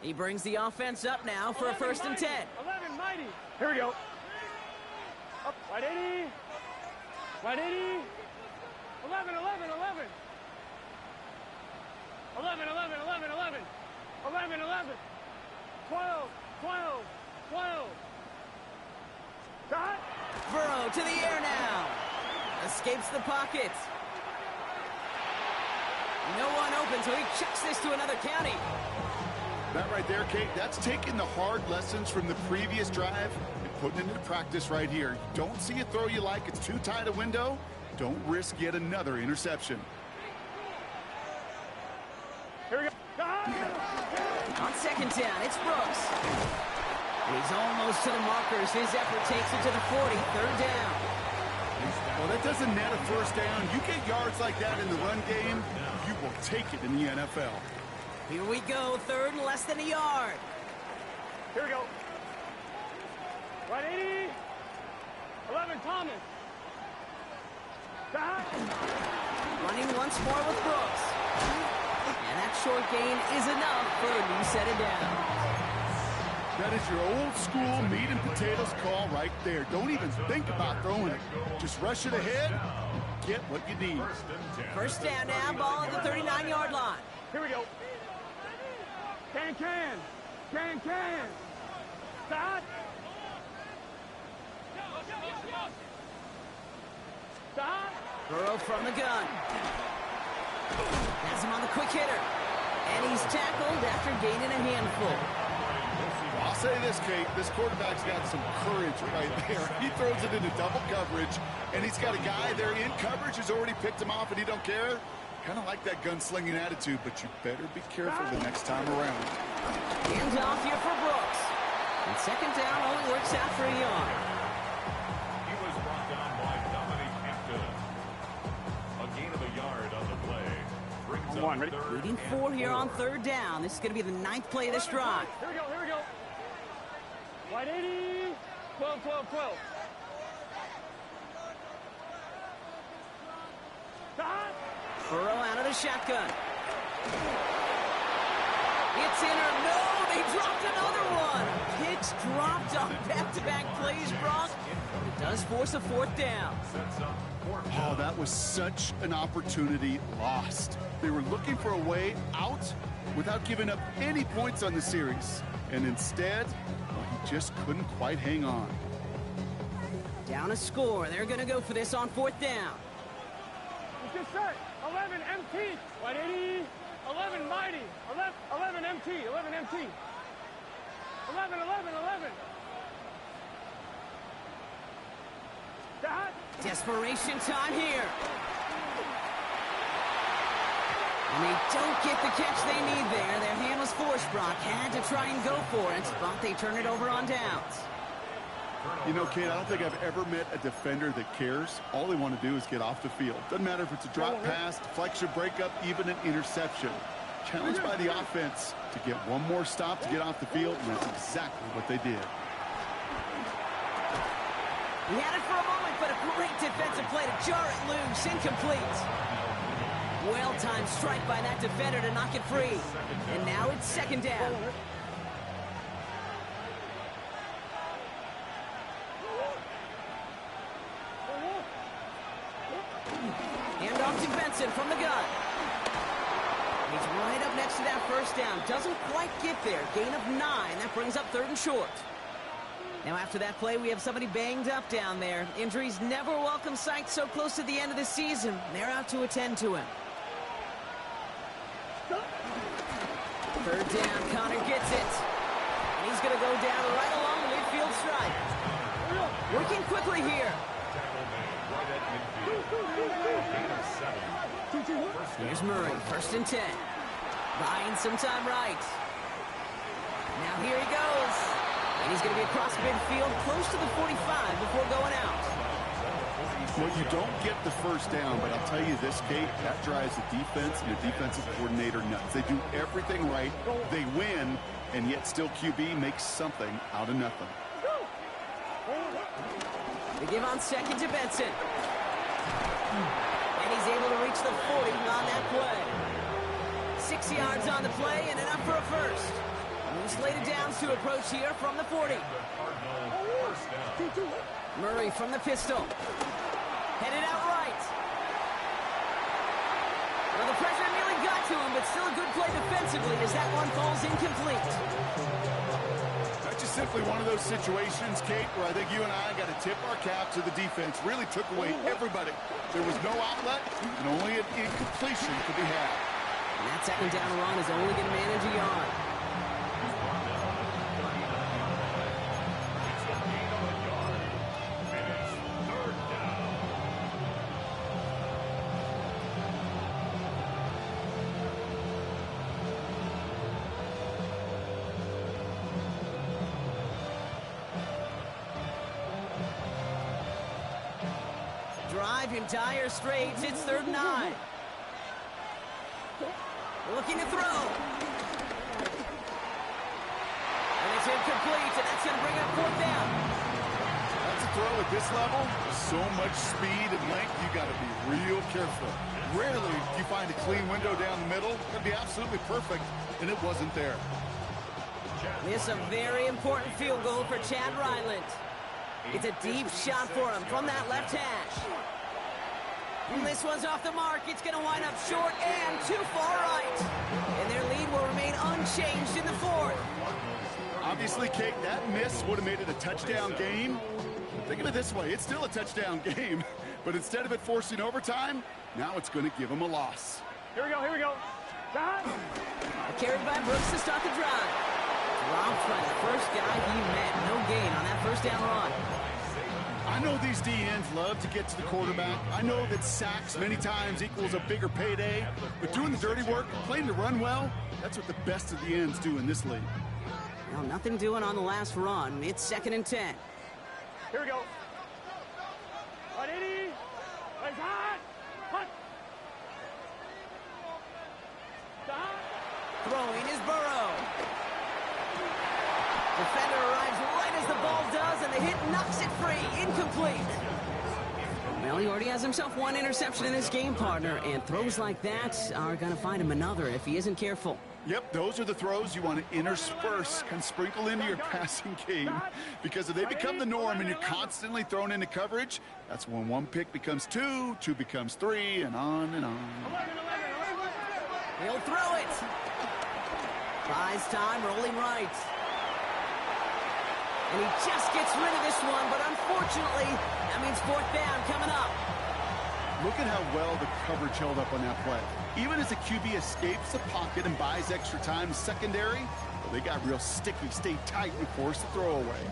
S1: He brings the offense up now for a first and 10.
S4: 11, mighty. Here we go. Up, right 80. Right 80. 11, 11, 11. 11, 11, 11, 11. 11, 11. 12, 12, 12. Dot.
S1: Burrow to the air now. Escapes the pocket. No one open, so he chucks this to another county.
S2: That right there, Kate, that's taking the hard lessons from the previous drive and putting it into practice right here. Don't see a throw you like, it's too tight a window. Don't risk yet another interception.
S4: Here we go.
S1: On second down, it's Brooks. He's almost to the markers. His effort takes it to the 40. Third down.
S2: Well, that doesn't net a first down. You get yards like that in the run game, you will take it in the NFL.
S1: Here we go. Third and less than a yard.
S4: Here we go. Right 80. 11, Thomas. Dot.
S1: Running once more with Brooks. And that short gain is enough for a new set of downs.
S2: That is your old school meat and potatoes call right there. Don't even think about throwing it. Just rush it ahead and get what you need.
S1: First down now, ball at the 39-yard line.
S4: Here we go. Can. Dot. Dot.
S1: Burrow from the gun. Has him on the quick hitter. And he's tackled after gaining a handful.
S2: I'll say this, Kate, this quarterback's got some courage right there. He throws it into double coverage, and he's got a guy there in coverage who's already picked him off, and he don't care. Kind of like that gunslinging attitude, but you better be careful the next time around.
S1: Hands off here for Brooks. And second down only works out for a yard.
S3: He was brought down by Dominic Hampton. A gain of a yard on the play. Brings up
S4: Ready?
S3: third
S1: Leading
S3: and
S1: 4 here on
S3: 4.
S1: third down. This is going to be the 9th play of this drive.
S4: Here we go. Right 80. 12. Dot.
S1: Burrow out of the shotgun. It's in or no, they dropped another one. Picks dropped on back-to-back plays, Brock. It does force a fourth down.
S2: Oh, that was such an opportunity lost. They were looking for a way out without giving up any points on the series. And instead, well, he just couldn't quite hang on.
S1: Down a score. They're going to go for this on fourth down.
S4: It's just set. 11 MT. Right 80. 11 mighty. 11 MT. 11 MT. 11. Dot.
S1: Desperation time here. And they don't get the catch they need there. Their hand was forced, Brock. Had to try and go for it, but they turn it over on downs.
S2: You know, Kate, I don't think I've ever met a defender that cares. All they want to do is get off the field. Doesn't matter if it's a drop pass, deflection, breakup, even an interception. Challenged by the offense to get one more stop to get off the field, and that's exactly what they did.
S1: He had it for a moment, but a great defensive play to jar it loose. Incomplete. Well-timed strike by that defender to knock it free. And now it's second down. Hand off to Benson from the gun. He's right up next to that first down. Doesn't quite get there. Gain of 9. That brings up 3rd and short. Now after that play, we have somebody banged up down there. Injuries never a welcome sight so close to the end of the season. They're out to attend to him. 3rd down, Connor gets it. And he's going to go down right along the midfield stripe. Working quickly here. Here's Murray, 1st and 10. Buying some time right. Now here he goes. And he's going to be across midfield, close to the 45 before going out.
S2: Well, you don't get the first down, but I'll tell you this, Kate, that drives the defense and the defensive coordinator nuts. They do everything right, they win, and yet still QB makes something out of nothing.
S1: They give on 2nd to Benson. And he's able to reach the 40 on that play. 6 yards on the play and enough for a first. Moves slated downs to approach here from the 40. Murray from the pistol. Headed out right. Well, the pressure nearly got to him, but still a good play defensively as that one falls incomplete.
S2: That's just simply one of those situations, Kate, where I think you and I got to tip our cap to the defense. Really took away everybody. There was no outlet, and only an incompletion could be had.
S1: And that 2nd down run is only going to manage a yard. Drive in dire straits. It's 3rd and 9. Looking to throw. And it's incomplete, and that's going to bring up 4th down.
S2: That's a throw at this level. So much speed and length, you got to be real careful. Rarely do you find a clean window down the middle. That'd be absolutely perfect, and it wasn't there.
S1: This is a very important field goal for Chad Ryland. It's a deep shot for him from that left hash. And this one's off the mark. It's going to wind up short and too far right. And their lead will remain unchanged in the 4th.
S2: Obviously, Kate, that miss would have made it a touchdown game. Think of it this way. It's still a touchdown game. But instead of it forcing overtime, now it's going to give them a loss.
S4: Here we go, here we go.
S1: Carried by Brooks to start the drive. Dropped by the first guy he met. No gain on that 1st down run.
S2: I know these DNs love to get to the quarterback. I know that sacks many times equals a bigger payday. But doing the dirty work, playing to run well, that's what the best of the ends do in this league.
S1: Well, nothing doing on the last run. It's 2nd and 10.
S4: Here we go. 180. Legs hot. Hot.
S1: Throwing is Burrow. Defender arrives right as the ball does, and the hit knocks it free. Incomplete. Well, he already has himself one interception in his game, partner, and throws like that are going to find him another if he isn't careful.
S2: Yep, those are the throws you want to intersperse and sprinkle into your passing game, because if they become the norm and you're constantly thrown into coverage, that's when 1 pick becomes 2, 2 becomes 3, and on and on.
S1: He'll throw it. Buys time, rolling right. And he just gets rid of this one, but unfortunately, that means 4th down coming up.
S2: Look at how well the coverage held up on that play. Even as the QB escapes the pocket and buys extra time in secondary, well, they got real sticky, stayed tight, and forced the throw away.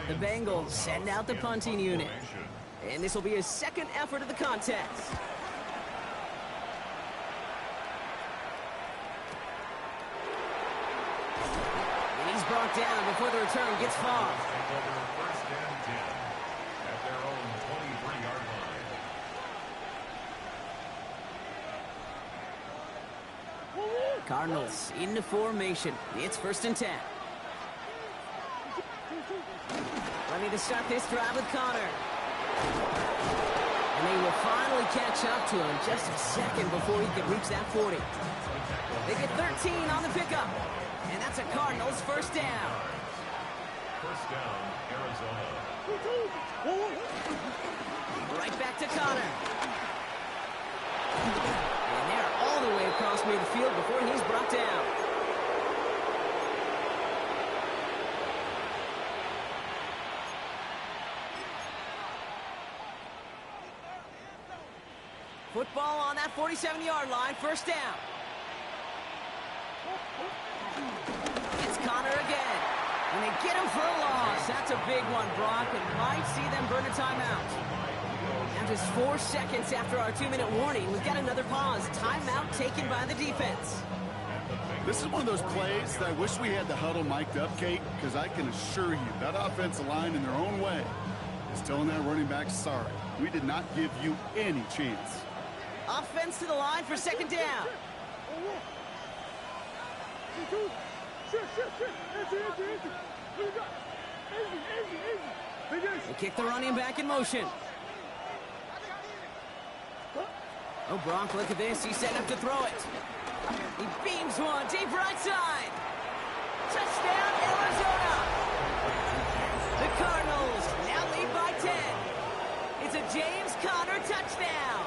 S1: The Bengals send out the punting unit. And this will be his 2nd effort of the contest. And he's brought down before the return gets far.
S3: First and 10 at their own 23-yard line.
S1: Cardinals into formation. It's 1st and 10. Ready to start this drive with Connor. And they will finally catch up to him just a second before he can reach that 40. They get 13 on the pickup. And that's a Cardinals first down.
S3: First down, Arizona.
S1: Right back to Connor. And they're all the way across midfield before he's brought down. Football on that 47-yard line, first down. It's Connor again. And they get him for a loss. That's a big one, Brock, and might see them burn a timeout. Now just 4 seconds after our 2-minute warning, we've got another pause. Timeout taken by the defense.
S2: This is one of those plays that I wish we had the huddle mic'd up, Kate, because I can assure you that offensive line in their own way is telling that running back, sorry, we did not give you any chance.
S1: Offense to the line for second down. They kick the running back in motion. Oh, Brock, look at this. He's set up to throw it. He beams one deep right side. Touchdown, Arizona. The Cardinals now lead by 10. It's a James Conner touchdown.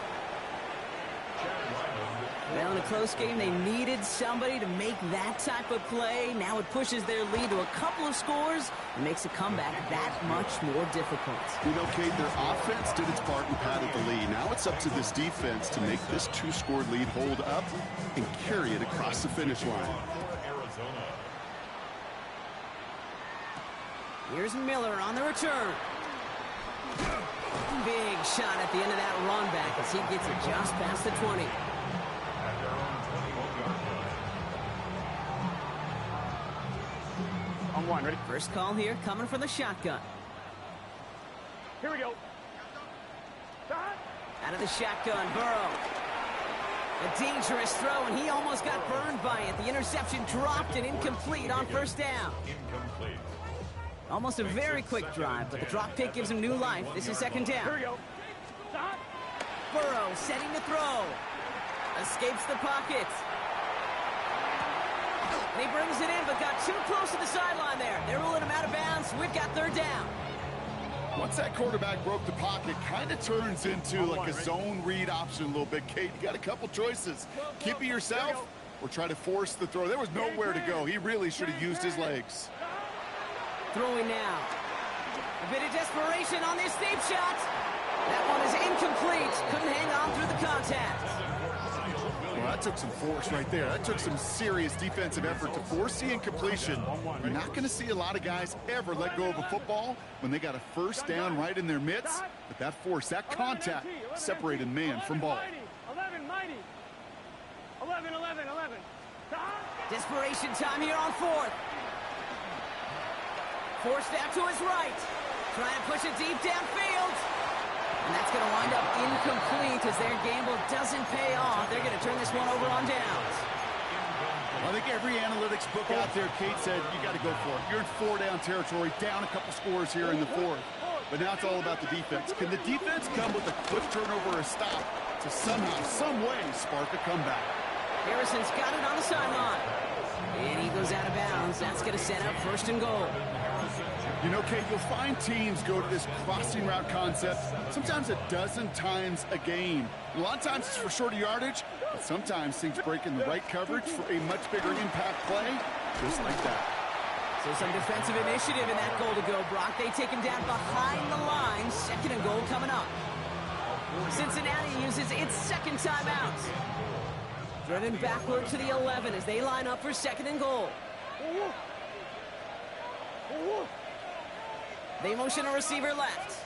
S1: Well, in a close game, they needed somebody to make that type of play. Now it pushes their lead to a couple of scores and makes a comeback that much more difficult.
S2: You know, Kate, their offense did its part and padded the lead. Now it's up to this defense to make this 2-score lead hold up and carry it across the finish line.
S1: Here's Miller on the return. Big shot at the end of that run back as he gets it just past the 20.
S4: On one, ready?
S1: First call here coming from the shotgun.
S4: Here we go.
S1: Out of the shotgun, Burrow. A dangerous throw, and he almost got burned by it. The interception dropped and incomplete on first down.
S3: Incomplete.
S1: Almost a very quick drive, but the drop pick gives him new life. This is second
S4: Here
S1: down.
S4: we go.
S1: Burrow setting to throw. Escapes the pocket. And he brings it in, but got too close to the sideline there. They're ruling him out of bounds. We've got third down.
S2: Once that quarterback broke the pocket, kind of turns into like a zone read option a little bit, Kate. You got a couple choices. Keep it yourself or try to force the throw. There was nowhere to go. He really should have used his legs.
S1: Throwing now. A bit of desperation on this deep shot. That one is incomplete. Couldn't hang on through the contact.
S2: Well, that took some force right there. That took some serious defensive effort to force the incompletion. You're not going to see a lot of guys ever let go of a football when they got a first down right in their midst. But that force, that contact, separated man from ball.
S4: 11, mighty. 11.
S1: Desperation time here on fourth. Forced out to his right. Trying to push it deep downfield. And that's going to wind up incomplete as their gamble doesn't pay off. They're going to turn this one over on downs.
S2: I think every analytics book out there, Kate said, you got to go for it. You're in 4-down territory, down a couple scores here in the fourth. But now it's all about the defense. Can the defense come with a quick turnover or a stop to somehow, some way, spark a comeback?
S1: Harrison's got it on the sideline. And he goes out of bounds. That's going to set up first and goal.
S2: You know, Kate, you'll find teams go to this crossing route concept sometimes a dozen times a game. A lot of times it's for shorter yardage, but sometimes things break in the right coverage for a much bigger impact play, just like that.
S1: So some defensive initiative in that goal to go, Brock. They take him down behind the line. Second and goal coming up. Cincinnati uses its second timeout. Driven backward to the 11 as they line up for second and goal. They motion a receiver left.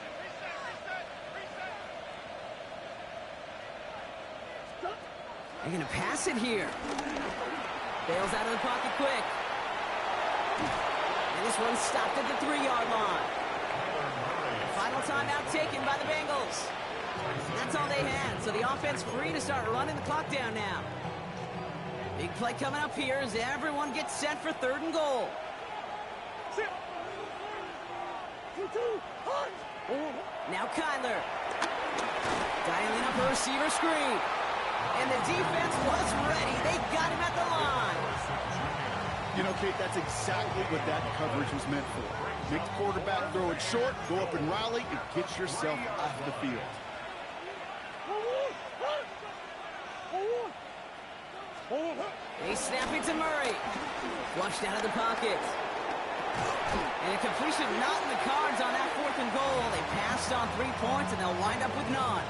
S1: They're going to pass it here. Bails out of the pocket quick. And this one's stopped at the 3-yard line. Final timeout taken by the Bengals. That's all they had, so the offense free to start running the clock down now. Big play coming up here as everyone gets set for third and goal. Now Kyler. Dialing up a receiver screen. And the defense was ready. They got him at the line.
S2: You know, Kate, that's exactly what that coverage was meant for. Make the quarterback throw it short, go up and rally, and get yourself off the field.
S1: They snap it to Murray. Flushed out of the pocket. And a completion not in the cards on that 4th and goal. They passed on 3 points, and they'll wind up with none.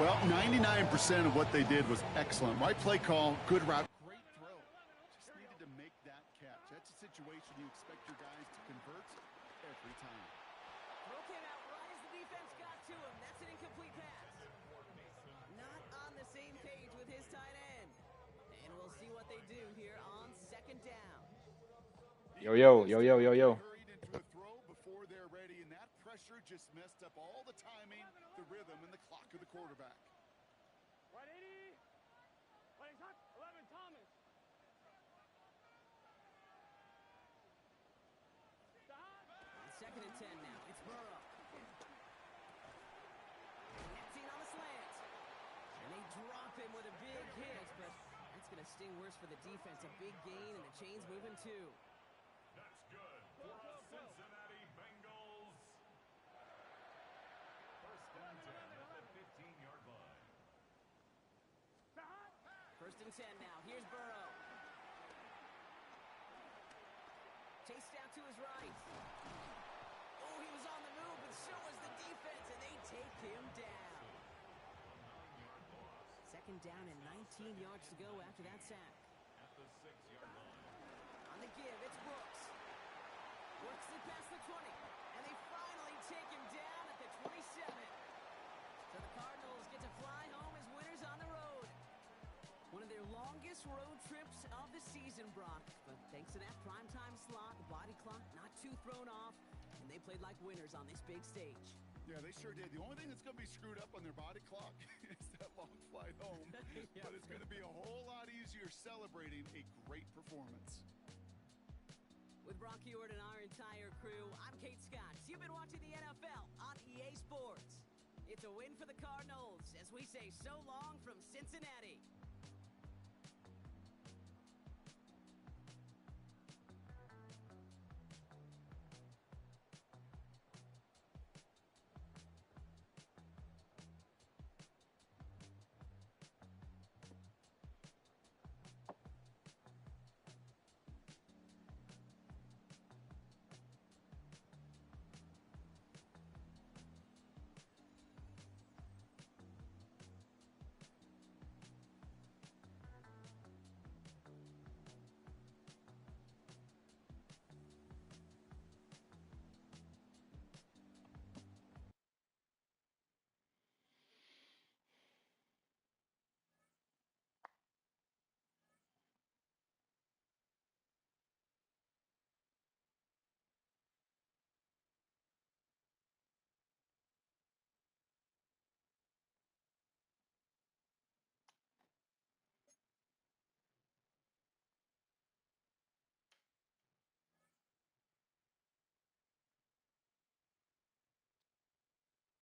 S2: Well, 99% of what they did was excellent. Right play call, good route, great throw. Just needed to make that catch. That's a situation you expect your guys to convert every time.
S1: Throw came out right as the defense got to him. That's an incomplete pass. Not on the same page with his tight end. And we'll see what they do here on 2nd down.
S5: Yo, yo, yo, yo, yo, yo.
S2: Hurried into a throw before they're ready, and that pressure just messed up all the timing, the rhythm, and the clock of the quarterback.
S4: Right 80. Right hot. 11 Thomas. Stop.
S1: On 2nd and 10 now. It's Burrow. Connecting on the slant. And they drop him with a big hit, but that's going to sting worse for the defense. A big gain, and the chain's moving too.
S3: That's good for the Cincinnati Bengals. 1st and 10 at the 15-yard line.
S1: 1st and 10 now. Here's Burrow. Chased out to his right. Oh, he was on the move, but so was the defense, and they take him down. 2nd down and 19 yards to go after that sack.
S3: At the 6-yard line.
S1: On the give, it's Brooks. Works it past the 20, and they finally take him down at the 27. So the Cardinals get to fly home as winners on the road. One of their longest road trips of the season, Brock. But thanks to that primetime slot, the body clock not too thrown off, and they played like winners on this big stage.
S2: Yeah, they sure did. The only thing that's going to be screwed up on their body clock is that long flight home.
S1: Yeah.
S2: But it's going to be a whole lot easier celebrating a great performance.
S1: With Brock Ewart and our entire crew, I'm Kate Scott. You've been watching the NFL on EA Sports. It's a win for the Cardinals as we say so long from Cincinnati.